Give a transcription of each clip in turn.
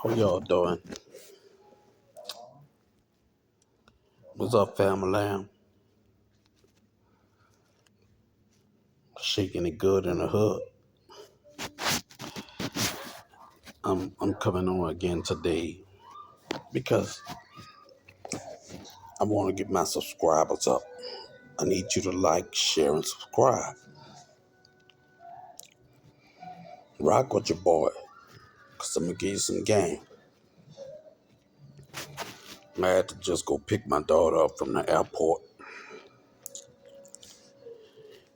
How y'all doing? What's up, family? Shaking it good in the hood. I'm coming on again today because I want to get my subscribers up. I need you to like, share, and subscribe. Rock with your boy, cause I'm gonna give you some game. I had to just go pick my daughter up from the airport.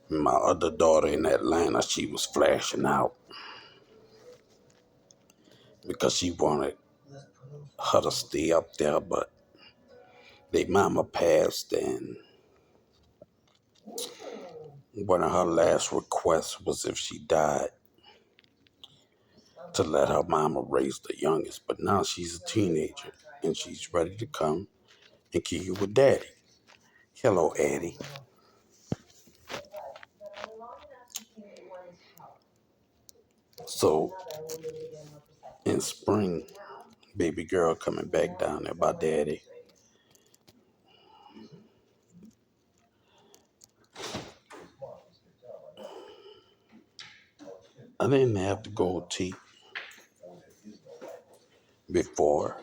My other daughter in Atlanta, she was flashing out because she wanted her to stay up there, but they mama passed, and one of her last requests was if she died to let her mama raise the youngest. But now she's a teenager and she's ready to come and kick you with daddy. Hello, Addie. So in spring, baby girl coming back down there by daddy. I didn't have to go teeth before.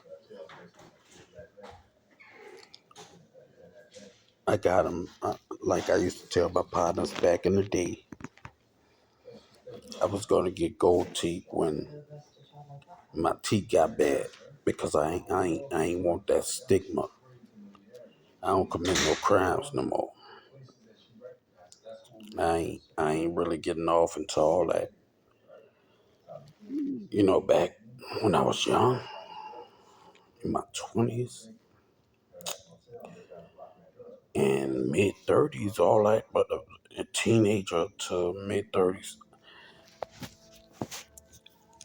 I got them, like I used to tell my partners back in the day. I was going to get gold teeth when my teeth got bad because I ain't want that stigma. I don't commit no crimes no more. I ain't really getting off into all that. Back when I was young, in my 20s and mid 30s, all that, but a teenager to mid 30s,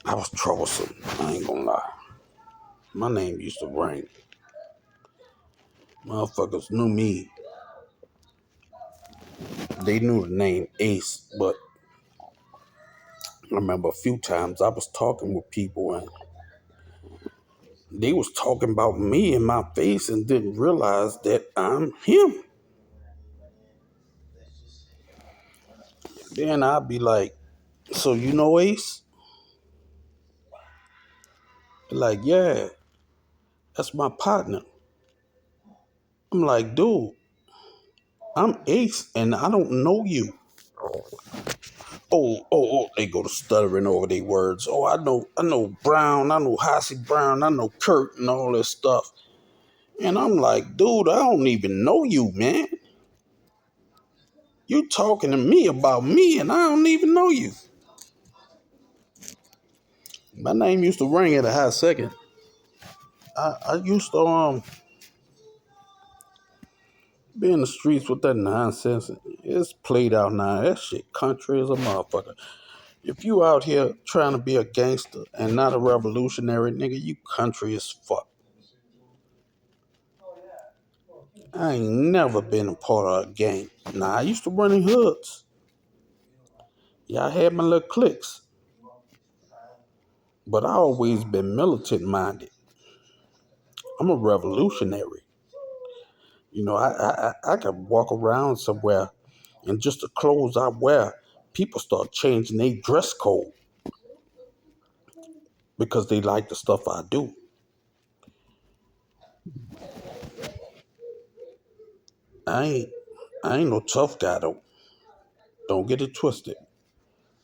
I was troublesome. I ain't gonna lie. My name used to ring. Motherfuckers knew me. They knew the name Ace, but I remember a few times I was talking with people and they was talking about me in my face and didn't realize that I'm him. Then I'd be like, so you know Ace? Like, yeah, that's my partner. I'm like, dude, I'm Ace and I don't know you. Oh, they go to stuttering over their words. Oh, I know Brown, I know Hassie Brown, I know Kurt and all this stuff. And I'm like, dude, I don't even know you, man. You talking to me about me and I don't even know you. My name used to ring at a high second. I used to be in the streets with that nonsense. It's played out now. That shit country as a motherfucker. If you out here trying to be a gangster and not a revolutionary, nigga, you country as fuck. I ain't never been a part of a gang. Nah, I used to run in hoods. Yeah, I had my little cliques. But I always been militant minded. I'm a revolutionary. I can walk around somewhere and just the clothes I wear, people start changing their dress code because they like the stuff I do. I ain't I ain't no tough guy though. Don't get it twisted.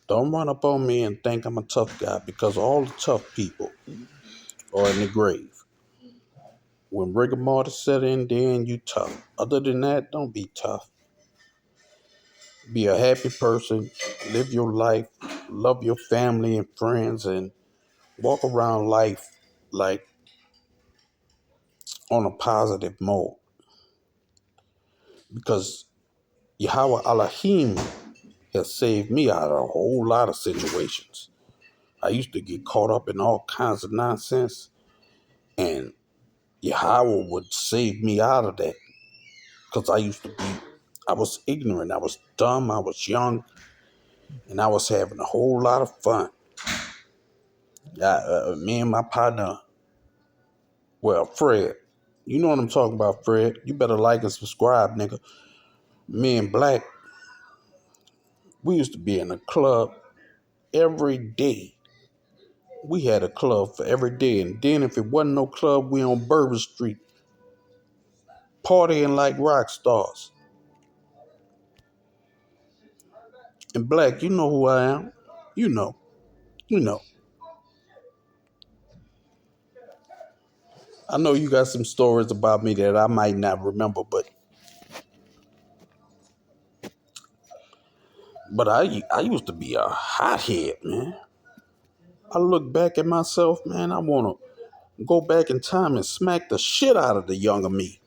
Don't run up on me and think I'm a tough guy because all the tough people are in the grave. When rigor mortis set in, then you tough. Other than that, don't be tough. Be a happy person, live your life, love your family and friends, and walk around life like on a positive mode. Because Yahweh Elohim has saved me out of a whole lot of situations. I used to get caught up in all kinds of nonsense, and Yahweh would save me out of that. Because I was ignorant, I was dumb, I was young, and I was having a whole lot of fun. Me and my partner, well, Fred. You know what I'm talking about, Fred. You better like and subscribe, nigga. Me and Black, we used to be in a club every day. We had a club for every day. And then if it wasn't no club, we on Bourbon Street, partying like rock stars. And Black, you know who I am. You know. You know. I know you got some stories about me that I might not remember, but I used to be a hothead, man. I look back at myself, man, I wanna go back in time and smack the shit out of the younger me.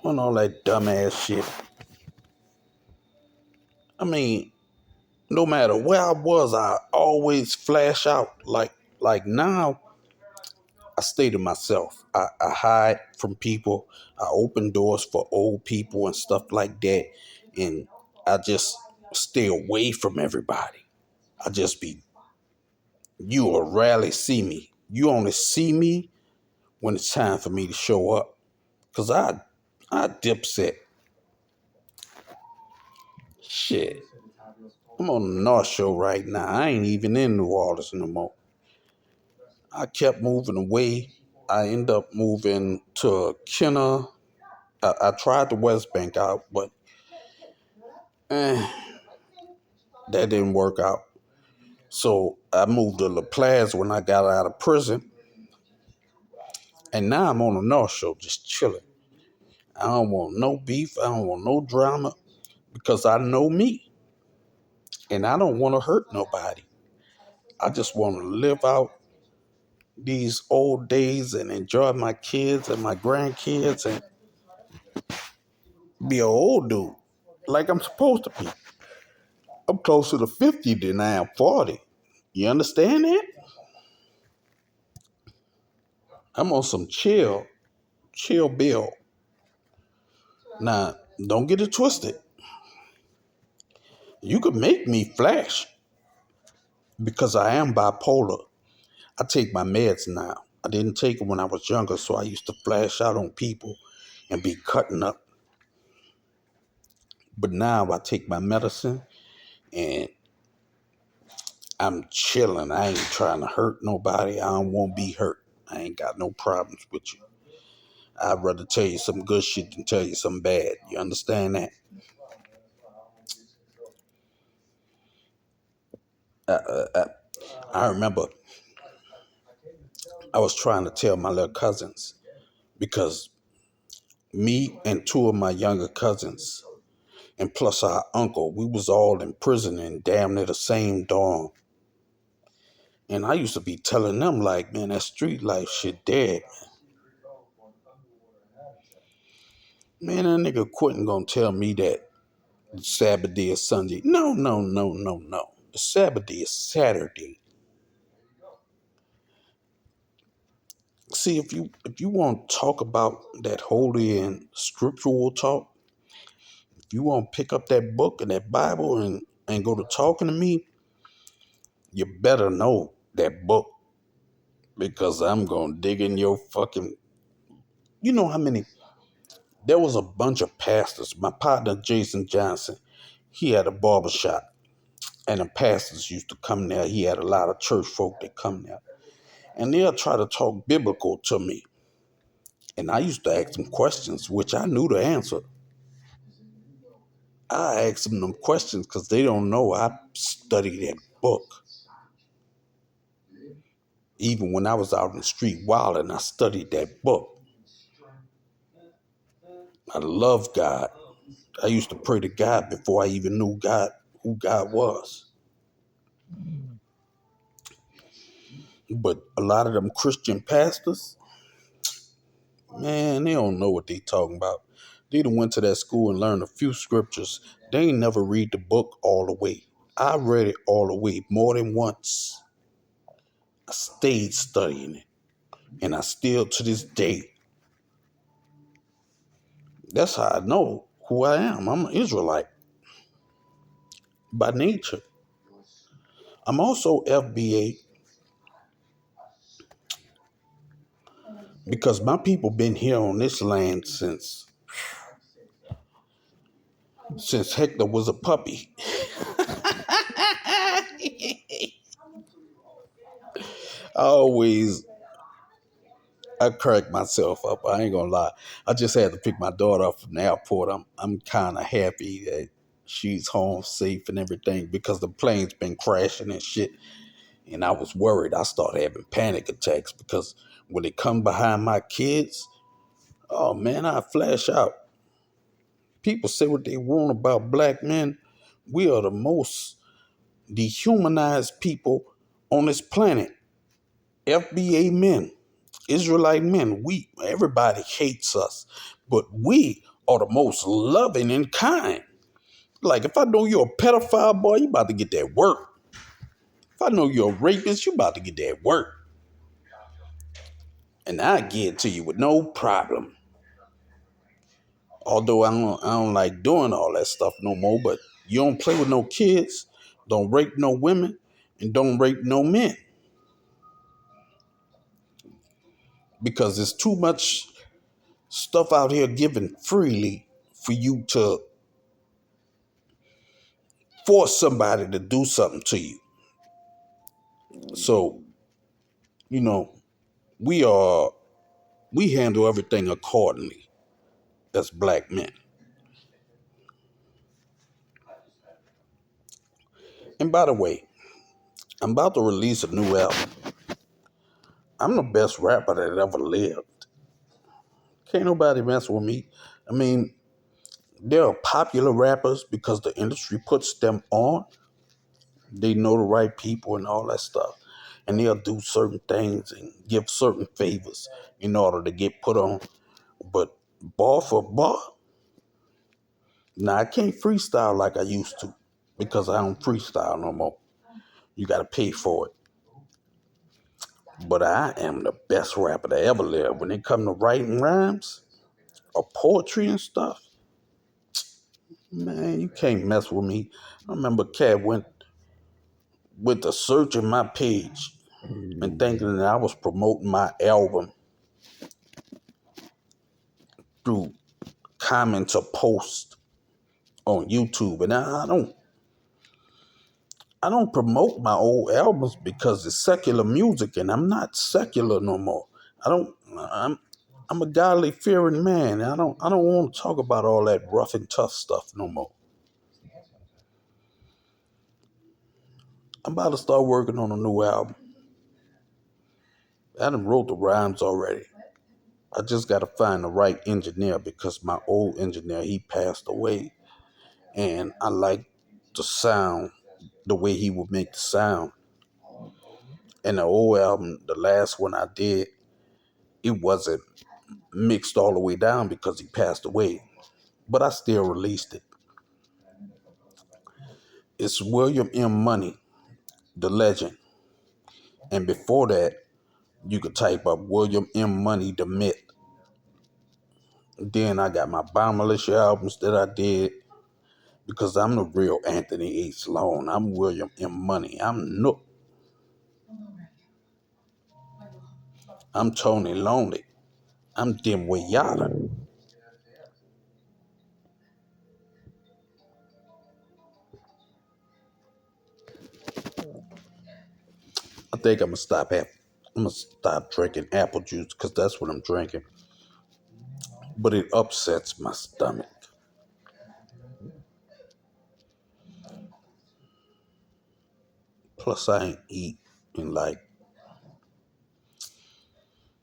Doing all that dumbass shit. I mean, no matter where I was, I always flash out. Like now, I stay to myself. I hide from people. I open doors for old people and stuff like that. And I just stay away from everybody. I just be, you will rarely see me. You only see me when it's time for me to show up. Cause I dipset. Shit. I'm on the North Show right now. I ain't even in New Orleans no more. I kept moving away. I ended up moving to Kenner. I tried the West Bank out, but that didn't work out. So I moved to La Plaza when I got out of prison. And now I'm on the North Shore just chilling. I don't want no beef. I don't want no drama because I know me. And I don't want to hurt nobody. I just want to live out these old days and enjoy my kids and my grandkids and be an old dude like I'm supposed to be. I'm closer to 50 than I am 40. You understand that? I'm on some chill bill. Now, don't get it twisted. You could make me flash because I am bipolar. I take my meds now. I didn't take them when I was younger, so I used to flash out on people and be cutting up. But now I take my medicine and I'm chilling. I ain't trying to hurt nobody. I don't want to be hurt. I ain't got no problems with you. I'd rather tell you some good shit than tell you some bad. You understand that? I remember I was trying to tell my little cousins because me and two of my younger cousins and plus our uncle, we was all in prison in damn near the same dorm. And I used to be telling them like, man, that street life shit dead. Man, that nigga quitting gonna tell me that Sabbath day is Sunday. No, no, no, no, no. The Sabbath day is Saturday. See, if you want to talk about that holy and scriptural talk, if you want to pick up that book and that Bible and go to talking to me, you better know that book because I'm gonna dig in your fucking. You know how many? There was a bunch of pastors. My partner Jason Johnson, he had a barber shop, and the pastors used to come there. He had a lot of church folk that come there, and they'll try to talk biblical to me. And I used to ask them questions, which I knew the answer. I ask them questions because they don't know I studied that book. Even when I was out in the street wilding, I studied that book. I love God. I used to pray to God before I even knew God, who God was. But a lot of them Christian pastors, man, they don't know what they talking about. They done went to that school and learned a few scriptures. They ain't never read the book all the way. I read it all the way more than once. I stayed studying it. And I still to this day, that's how I know who I am. I'm an Israelite by nature. I'm also FBA because my people been here on this land since Hector was a puppy. I always I crack myself up. I ain't gonna lie. I just had to pick my daughter up from the airport. I'm kind of happy that she's home safe and everything because the plane's been crashing and shit. And I was worried. I started having panic attacks because when they come behind my kids, oh man, I flash out. People say what they want about black men. We are the most dehumanized people on this planet. FBA men, Israelite men, everybody hates us, but we are the most loving and kind. Like if I know you're a pedophile, boy, you about to get that work. If I know you're a rapist, you about to get that work. And I give it to you with no problem. Although I don't like doing all that stuff no more, but you don't play with no kids, don't rape no women, and don't rape no men. Because there's too much stuff out here given freely for you to force somebody to do something to you. So, you know, we are we handle everything accordingly as black men. And by the way, I'm about to release a new album. I'm the best rapper that ever lived. Can't nobody mess with me. I mean, there are popular rappers because the industry puts them on. They know the right people and all that stuff. And they'll do certain things and give certain favors in order to get put on. But bar for bar, now I can't freestyle like I used to because I don't freestyle no more. You got to pay for it. But I am the best rapper that ever lived. When it come to writing rhymes or poetry and stuff, man, you can't mess with me. I remember Cat went to searching my page and thinking that I was promoting my album through comments or posts on YouTube. And I don't promote my old albums because it's secular music and I'm not secular no more. I don't I'm a godly fearing man. I don't want to talk about all that rough and tough stuff no more. I'm about to start working on a new album. I done wrote the rhymes already. I just got to find the right engineer because my old engineer, he passed away. And I like the sound, the way he would make the sound. And the old album, the last one I did, it wasn't mixed all the way down because he passed away. But I still released it. It's William M. Money, the legend. And before that, you could type up William M. Money, the myth. Then I got my Bomb Militia albums that I did because I'm the real Anthony H. Sloan. I'm William M. Money. I'm Nook. I'm Tony Lonely. I'm Dimway Yada. I think I'm gonna stop drinking apple juice because that's what I'm drinking. But it upsets my stomach. Plus I ain't eat in like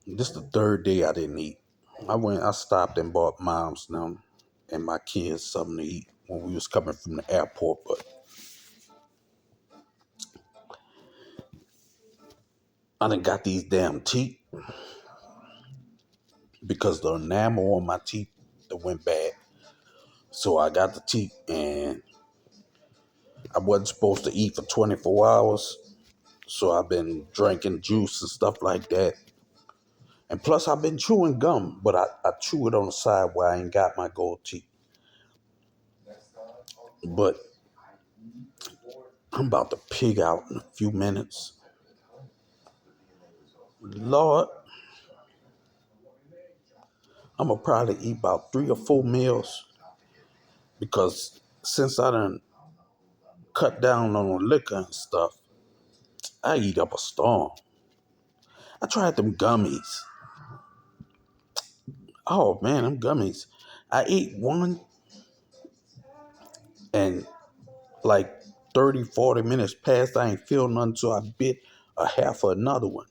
this the third day I didn't eat. I stopped and bought mom's them and my kids something to eat when we was coming from the airport, but I done got these damn teeth because the enamel on my teeth that went bad. So I got the teeth and I wasn't supposed to eat for 24 hours. So I've been drinking juice and stuff like that. And plus I've been chewing gum, but I chew it on the side where I ain't got my gold teeth. But I'm about to pig out in a few minutes. Lord, I'm gonna probably eat about 3 or 4 meals because since I done cut down on the liquor and stuff, I eat up a storm. I tried them gummies. Oh man, them gummies. I ate one and like 30, 40 minutes passed, I ain't feel nothing, so I bit a half of another one.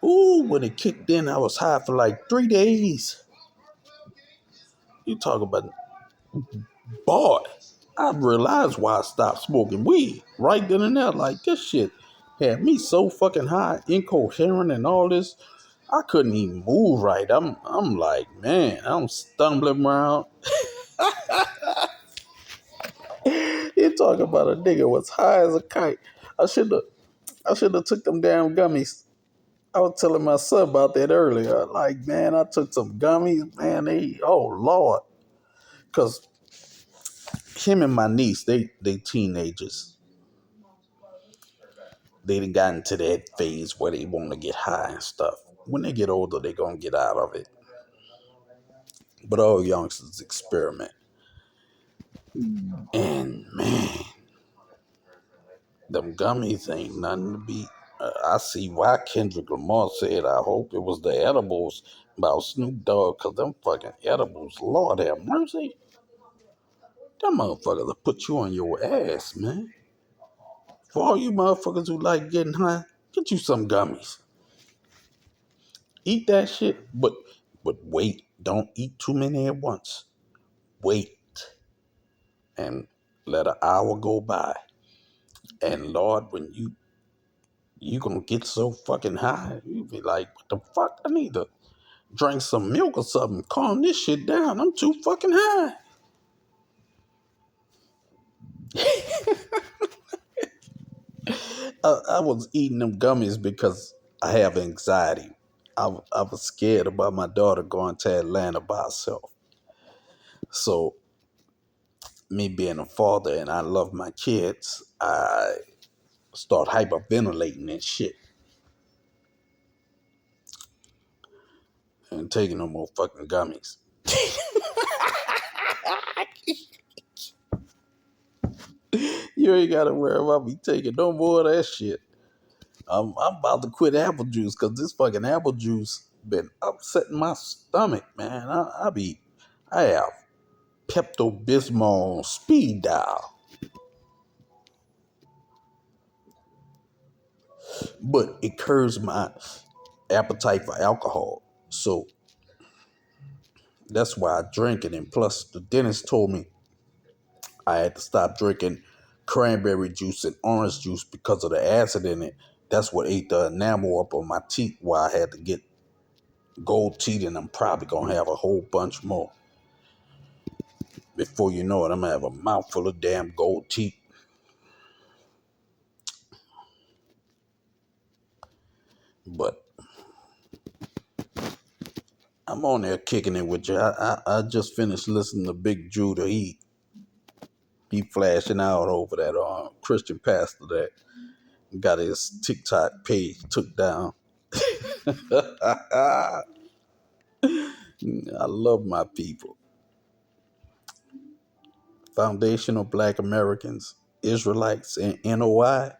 Ooh, when it kicked in, I was high for like 3 days. You talk about, boy, I realized why I stopped smoking weed right then and there. Like, this shit had me so fucking high, incoherent and all this. I couldn't even move right. I'm like, man, I'm stumbling around. You talk about a nigga was high as a kite. I should have took them damn gummies. I was telling my son about that earlier. Like, man, I took some gummies, man. Oh Lord, because him and my niece, they teenagers. They done got into that phase where they want to get high and stuff. When they get older, they gonna get out of it. But all youngsters experiment. And man, them gummies ain't nothing to beat. I see why Kendrick Lamar said, I hope it was the edibles about Snoop Dogg, because them fucking edibles, Lord have mercy. Them motherfuckers will put you on your ass, man. For all you motherfuckers who like getting high, get you some gummies. Eat that shit, but wait. Don't eat too many at once. Wait and let an hour go by. And Lord, when you gonna get so fucking high, you be like, what the fuck? I need to drink some milk or something. Calm this shit down. I'm too fucking high. I was eating them gummies because I have anxiety. I was scared about my daughter going to Atlanta by herself. So, me being a father and I love my kids, I start hyperventilating and shit and taking no more fucking gummies. You ain't gotta worry about me taking no more of that shit. I'm about to quit apple juice because this fucking apple juice been upsetting my stomach, man. I have Pepto Bismol on speed dial, but it curbs my appetite for alcohol. So that's why I drink it. And plus, the dentist told me I had to stop drinking cranberry juice and orange juice because of the acid in it. That's what ate the enamel up on my teeth, why I had to get gold teeth, and I'm probably gonna have a whole bunch more. Before you know it, I'm gonna have a mouthful of damn gold teeth. But I'm on there kicking it with you. I just finished listening to Big Judah. He flashing out over that Christian pastor that got his TikTok page took down. I love my people. Foundational Black Americans, Israelites, and NOI.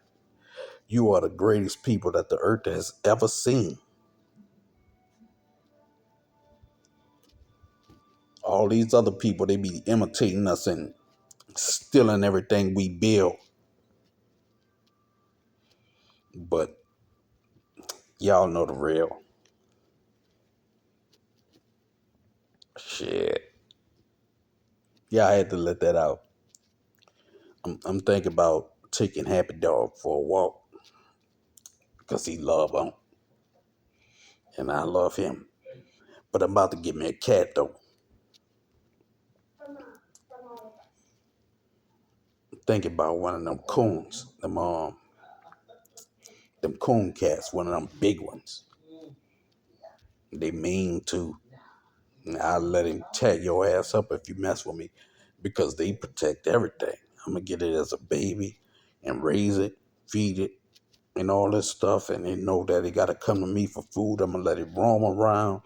You are the greatest people that the earth has ever seen. All these other people, they be imitating us and stealing everything we build. But y'all know the real. Shit. Yeah, I had to let that out. I'm thinking about taking Happy Dog for a walk because he love him and I love him. But I'm about to get me a cat though. Thinking about one of them coons, them coon cats, one of them big ones. They mean too. I'll let him tear your ass up if you mess with me because they protect everything. I'm gonna get it as a baby and raise it, feed it, and all this stuff. And they know that it gotta come to me for food. I'm gonna let it roam around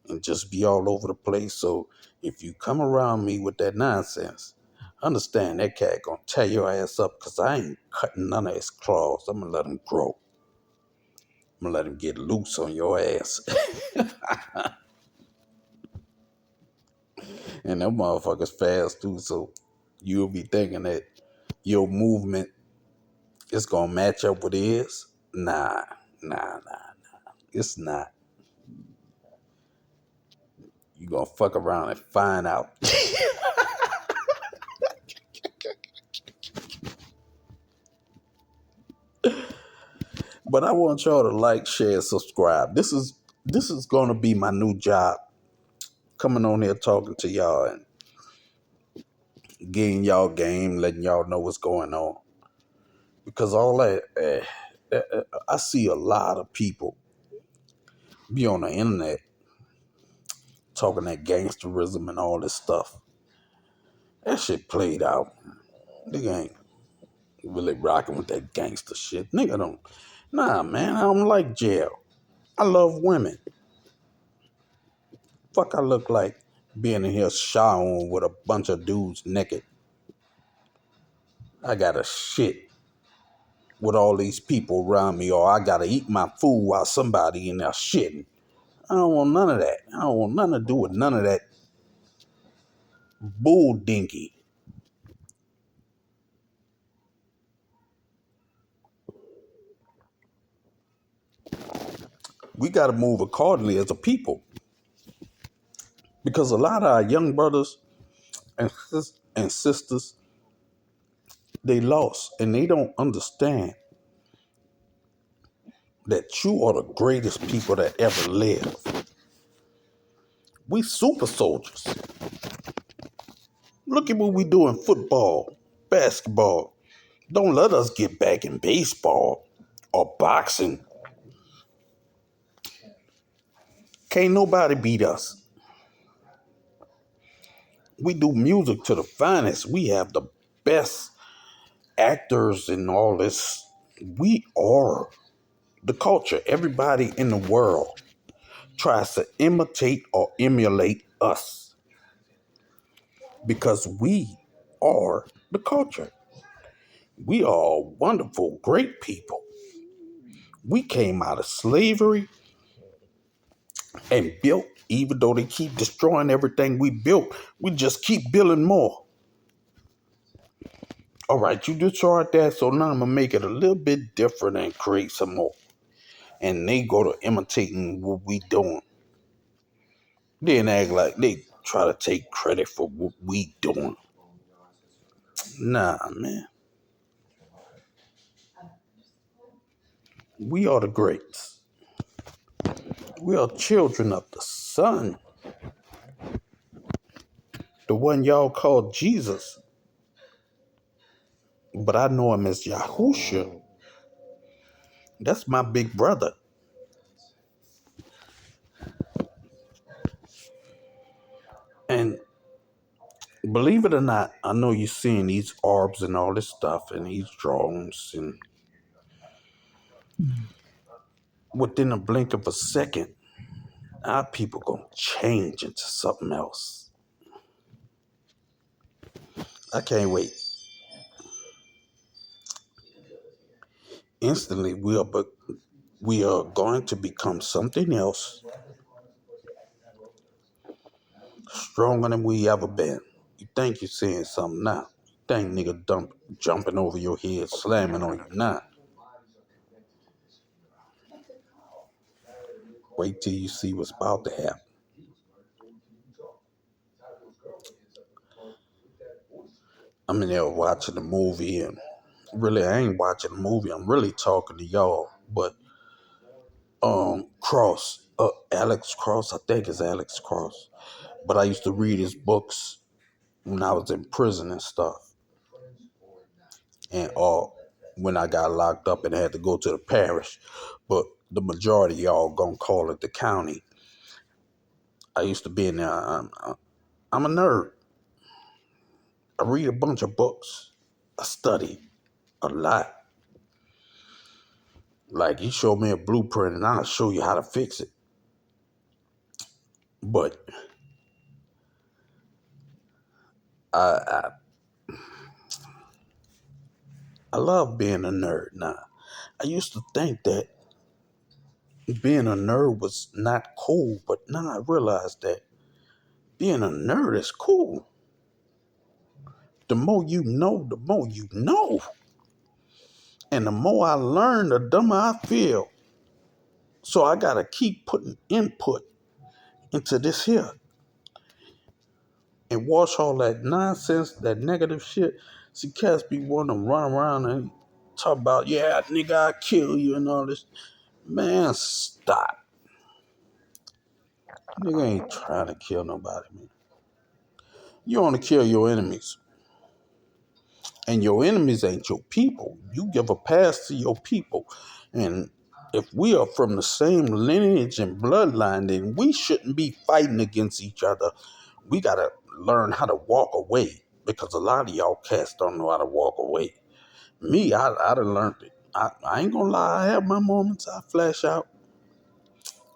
and just be all over the place. So if you come around me with that nonsense, understand that cat gonna tear your ass up because I ain't cutting none of his claws. I'm gonna let him grow. I'm gonna let him get loose on your ass. And them motherfuckers fast too, so you'll be thinking that your movement is gonna match up with his. Nah. It's not. You gonna fuck around and find out. But I want y'all to like, share, subscribe. This is gonna be my new job. Coming on here talking to y'all and getting y'all game, letting y'all know what's going on. Because all that, I see a lot of people be on the internet talking that gangsterism and all this stuff. That shit played out. Nigga ain't really rocking with that gangster shit. Nigga don't. Nah, man, I don't like jail. I love women. Fuck, I look like being in here showering with a bunch of dudes naked. I gotta shit with all these people around me, or I gotta eat my food while somebody in there shitting. I don't want none of that. I don't want nothing to do with none of that bull dinky. We gotta move accordingly as a people. Because a lot of our young brothers and sisters, they lost and they don't understand that you are the greatest people that ever lived. We super soldiers. Look at what we do in football, basketball. Don't let us get back in baseball or boxing. Can't nobody beat us. We do music to the finest. We have the best actors and all this. We are the culture. Everybody in the world tries to imitate or emulate us because we are the culture. We are wonderful, great people. We came out of slavery and built, even though they keep destroying everything we built, we just keep building more. All right, you destroyed that, so now I'm going to make it a little bit different and create some more. And they go to imitating what we doing. Then act like they try to take credit for what we doing. Nah, man. We are the greats. We are children of the sun. The one y'all call Jesus. But I know him as Yahusha. That's my big brother. And believe it or not, I know you're seeing these orbs and all this stuff and these drones, and within a blink of a second, our people gonna change into something else. I can't wait. Instantly, we are going to become something else, stronger than we ever been. You think you're seeing something now? You think nigga jumping over your head, slamming on you now? Wait till you see what's about to happen. I'm in there watching the movie, and really, I ain't watching the movie. I'm really talking to y'all. But Cross, Alex Cross, I think it's Alex Cross. But I used to read his books when I was in prison and stuff, and when I got locked up and had to go to the parish. But the majority of y'all gonna call it the county. I used to be in there. I'm a nerd. I read a bunch of books. I study a lot. Like you show me a blueprint and I'll show you how to fix it. But I I love being a nerd now. I used to think that being a nerd was not cool, but now I realize that being a nerd is cool. The more you know, the more you know. And the more I learn, the dumber I feel. So I gotta keep putting input into this here and wash all that nonsense, that negative shit. See, cats be wanting to run around and talk about, yeah, nigga, I kill you and all this. Man, stop. Nigga ain't trying to kill nobody, man. You want to kill your enemies. And your enemies ain't your people. You give a pass to your people. And if we are from the same lineage and bloodline, then we shouldn't be fighting against each other. We got to learn how to walk away because a lot of y'all cats don't know how to walk away. Me, I done learned it. I ain't gonna lie, I have my moments. I flash out.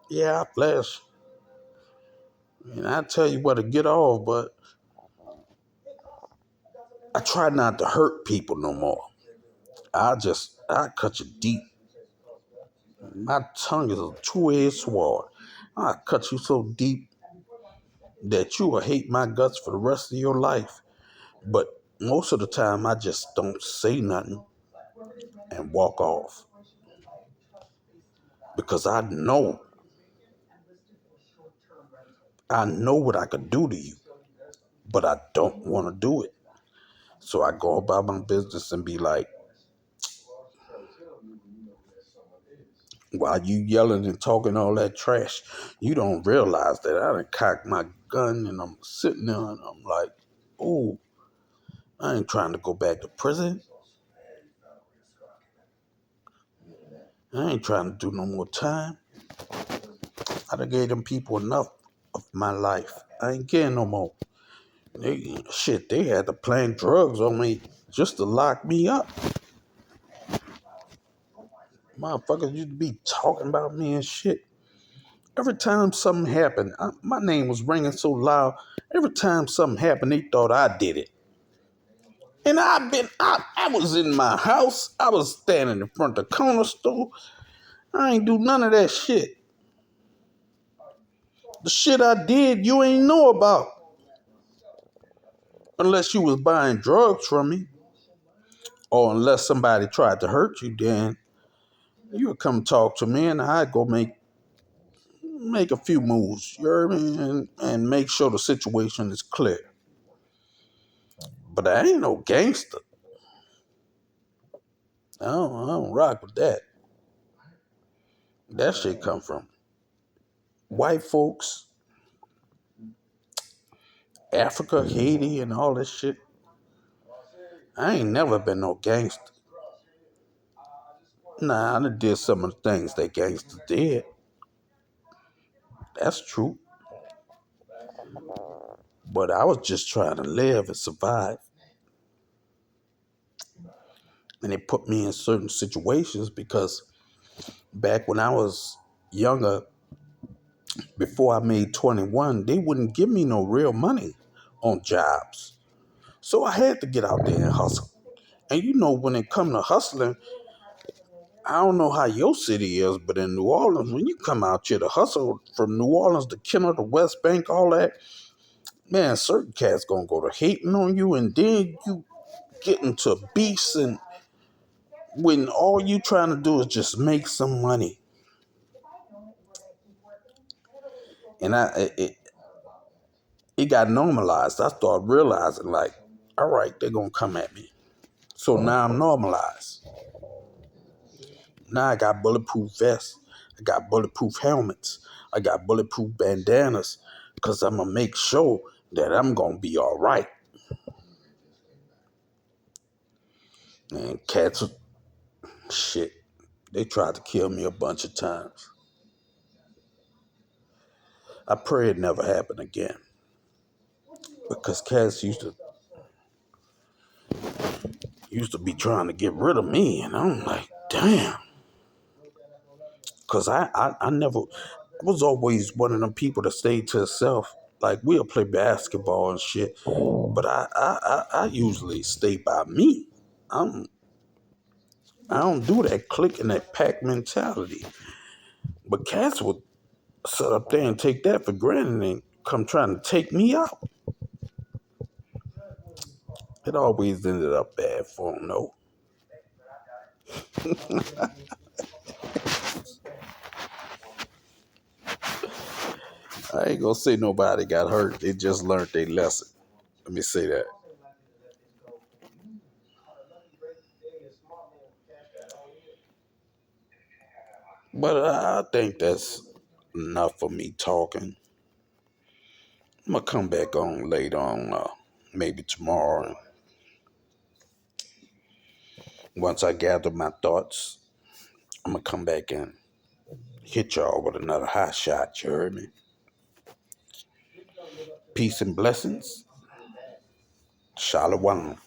Yeah, I flash. And I tell you what to get off, but I try not to hurt people no more. I cut you deep. My tongue is a two-edged sword. I cut you so deep that you will hate my guts for the rest of your life. But most of the time, I just don't say nothing and walk off because I know what I could do to you, but I don't want to do it. So I go about my business and be like, while you yelling and talking all that trash, you don't realize that I done cocked my gun and I'm sitting there and I'm like, oh, I ain't trying to go back to prison. I ain't trying to do no more time. I done gave them people enough of my life. I ain't getting no more. They had to plant drugs on me just to lock me up. Motherfuckers used to be talking about me and shit. Every time something happened, my name was ringing so loud. Every time something happened, they thought I did it. And I was in my house. I was standing in front of the corner store. I ain't do none of that shit. The shit I did, you ain't know about. Unless you was buying drugs from me. Or unless somebody tried to hurt you, then you would come talk to me and I'd go make a few moves, you hear me? And make sure the situation is clear. But I ain't no gangster. I don't rock with that. That shit come from white folks, Africa, Haiti, and all this shit. I ain't never been no gangster. Nah, I done did some of the things that gangsters did. That's true. But I was just trying to live and survive. And it put me in certain situations because back when I was younger, before I made 21, they wouldn't give me no real money on jobs. So I had to get out there and hustle. And you know, when it come to hustling, I don't know how your city is, but in New Orleans, when you come out here to hustle from New Orleans to Kenner to West Bank, all that, man, certain cats gonna go to hating on you, and then you get into beefs, and when all you trying to do is just make some money. And it got normalized. I started realizing, like, all right, they're gonna come at me. So now I'm normalized. Now I got bulletproof vests. I got bulletproof helmets. I got bulletproof bandanas because I'm going to make sure that I'm going to be all right. And cats, shit, they tried to kill me a bunch of times. I pray it never happen again because cats used to used to be trying to get rid of me, and I'm like, damn. Cause I never I was always one of them people that stayed to itself. Like we'll play basketball and shit, but I usually stay by me. I'm I don't do that click and that pack mentality. But cats would sit up there and take that for granted and come trying to take me out. It always ended up bad for them, though. I ain't gonna say nobody got hurt. They just learned their lesson. Let me say that. But I think that's enough for me talking. I'm gonna come back on later on, maybe tomorrow. Once I gather my thoughts, I'm gonna come back and hit y'all with another hot shot. You heard me? Peace and blessings. Shalom.